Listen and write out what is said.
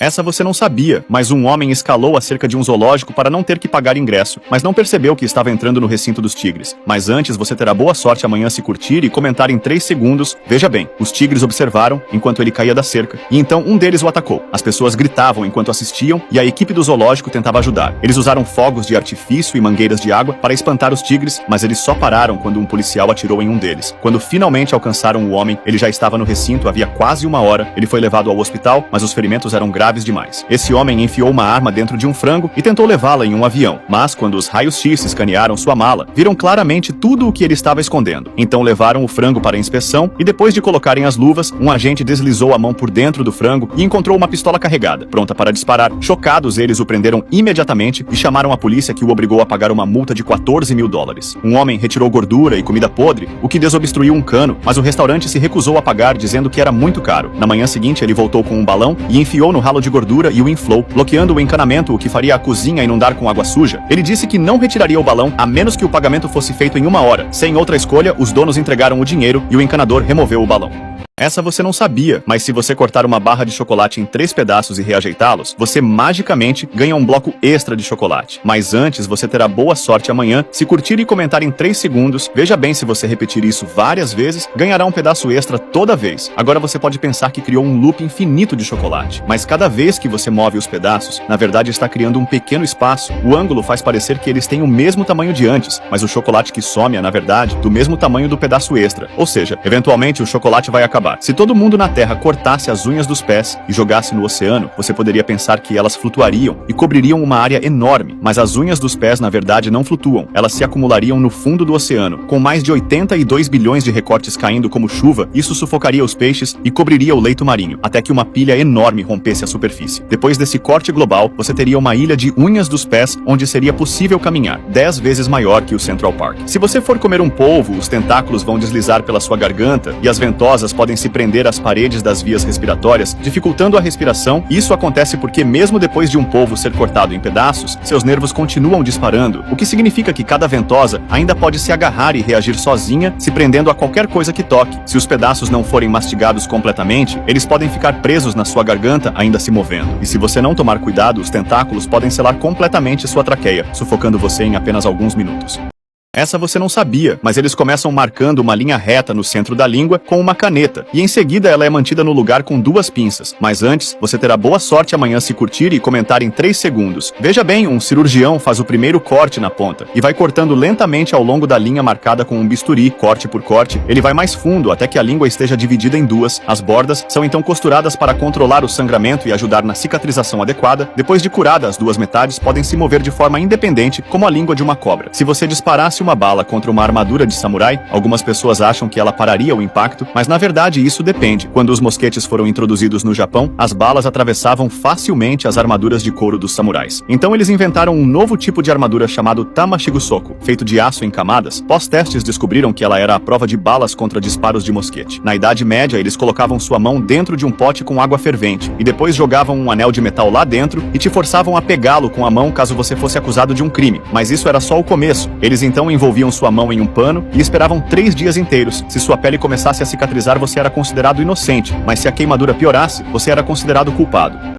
Essa você não sabia, mas um homem escalou a cerca de um zoológico para não ter que pagar ingresso, mas não percebeu que estava entrando no recinto dos tigres. Mas antes você terá boa sorte amanhã se curtir e comentar em 3 segundos. Veja bem, os tigres observaram enquanto ele caía da cerca, e então um deles o atacou. As pessoas gritavam enquanto assistiam e a equipe do zoológico tentava ajudar. Eles usaram fogos de artifício e mangueiras de água para espantar os tigres, mas eles só pararam quando um policial atirou em um deles. Quando finalmente alcançaram o homem, ele já estava no recinto havia quase 1 hora. Ele foi levado ao hospital, mas os ferimentos eram graves demais. Esse homem enfiou uma arma dentro de um frango e tentou levá-la em um avião, mas quando os raios-x escanearam sua mala, viram claramente tudo o que ele estava escondendo. Então levaram o frango para a inspeção e depois de colocarem as luvas, um agente deslizou a mão por dentro do frango e encontrou uma pistola carregada, pronta para disparar. Chocados, eles o prenderam imediatamente e chamaram a polícia, que o obrigou a pagar uma multa de $14.000. Um homem retirou gordura e comida podre, o que desobstruiu um cano, mas o restaurante se recusou a pagar, dizendo que era muito caro. Na manhã seguinte, ele voltou com um balão e enfiou no ralo de gordura e o inflou, bloqueando o encanamento, o que faria a cozinha inundar com água suja. Ele disse que não retiraria o balão a menos que o pagamento fosse feito em 1 hora. Sem outra escolha, os donos entregaram o dinheiro e o encanador removeu o balão. Essa você não sabia, mas se você cortar uma barra de chocolate em 3 pedaços e reajeitá-los, você magicamente ganha um bloco extra de chocolate. Mas antes, você terá boa sorte amanhã se curtir e comentar em 3 segundos. Veja bem, se você repetir isso várias vezes, ganhará um pedaço extra toda vez. Agora você pode pensar que criou um loop infinito de chocolate, mas cada vez que você move os pedaços, na verdade está criando um pequeno espaço. O ângulo faz parecer que eles têm o mesmo tamanho de antes, mas o chocolate que some é, na verdade, do mesmo tamanho do pedaço extra. Ou seja, eventualmente o chocolate vai acabar. Se todo mundo na Terra cortasse as unhas dos pés e jogasse no oceano, você poderia pensar que elas flutuariam e cobririam uma área enorme, mas as unhas dos pés na verdade não flutuam, elas se acumulariam no fundo do oceano. Com mais de 82 bilhões de recortes caindo como chuva, isso sufocaria os peixes e cobriria o leito marinho, até que uma pilha enorme rompesse a superfície. Depois desse corte global, você teria uma ilha de unhas dos pés onde seria possível caminhar, 10 vezes maior que o Central Park. Se você for comer um polvo, os tentáculos vão deslizar pela sua garganta e as ventosas podem se prender às paredes das vias respiratórias, dificultando a respiração. Isso acontece porque mesmo depois de um polvo ser cortado em pedaços, seus nervos continuam disparando, o que significa que cada ventosa ainda pode se agarrar e reagir sozinha, se prendendo a qualquer coisa que toque. Se os pedaços não forem mastigados completamente, eles podem ficar presos na sua garganta, ainda se movendo. E se você não tomar cuidado, os tentáculos podem selar completamente sua traqueia, sufocando você em apenas alguns minutos. Essa você não sabia, mas eles começam marcando uma linha reta no centro da língua com uma caneta, e em seguida ela é mantida no lugar com 2 pinças. Mas antes, você terá boa sorte amanhã se curtir e comentar em 3 segundos. Veja bem, um cirurgião faz o primeiro corte na ponta, e vai cortando lentamente ao longo da linha marcada com um bisturi, corte por corte. Ele vai mais fundo até que a língua esteja dividida em 2. As bordas são então costuradas para controlar o sangramento e ajudar na cicatrização adequada. Depois de curada, as 2 metades podem se mover de forma independente, como a língua de uma cobra. Se você disparasse uma bala contra uma armadura de samurai, algumas pessoas acham que ela pararia o impacto, mas na verdade isso depende. Quando os mosquetes foram introduzidos no Japão, as balas atravessavam facilmente as armaduras de couro dos samurais. Então eles inventaram um novo tipo de armadura chamado Tamashigosoku, feito de aço em camadas. Pós-testes descobriram que ela era a prova de balas contra disparos de mosquete. Na Idade Média, eles colocavam sua mão dentro de um pote com água fervente, e depois jogavam um anel de metal lá dentro e te forçavam a pegá-lo com a mão caso você fosse acusado de um crime. Mas isso era só o começo. Eles então envolviam sua mão em um pano e esperavam 3 dias inteiros. Se sua pele começasse a cicatrizar, você era considerado inocente, mas se a queimadura piorasse, você era considerado culpado.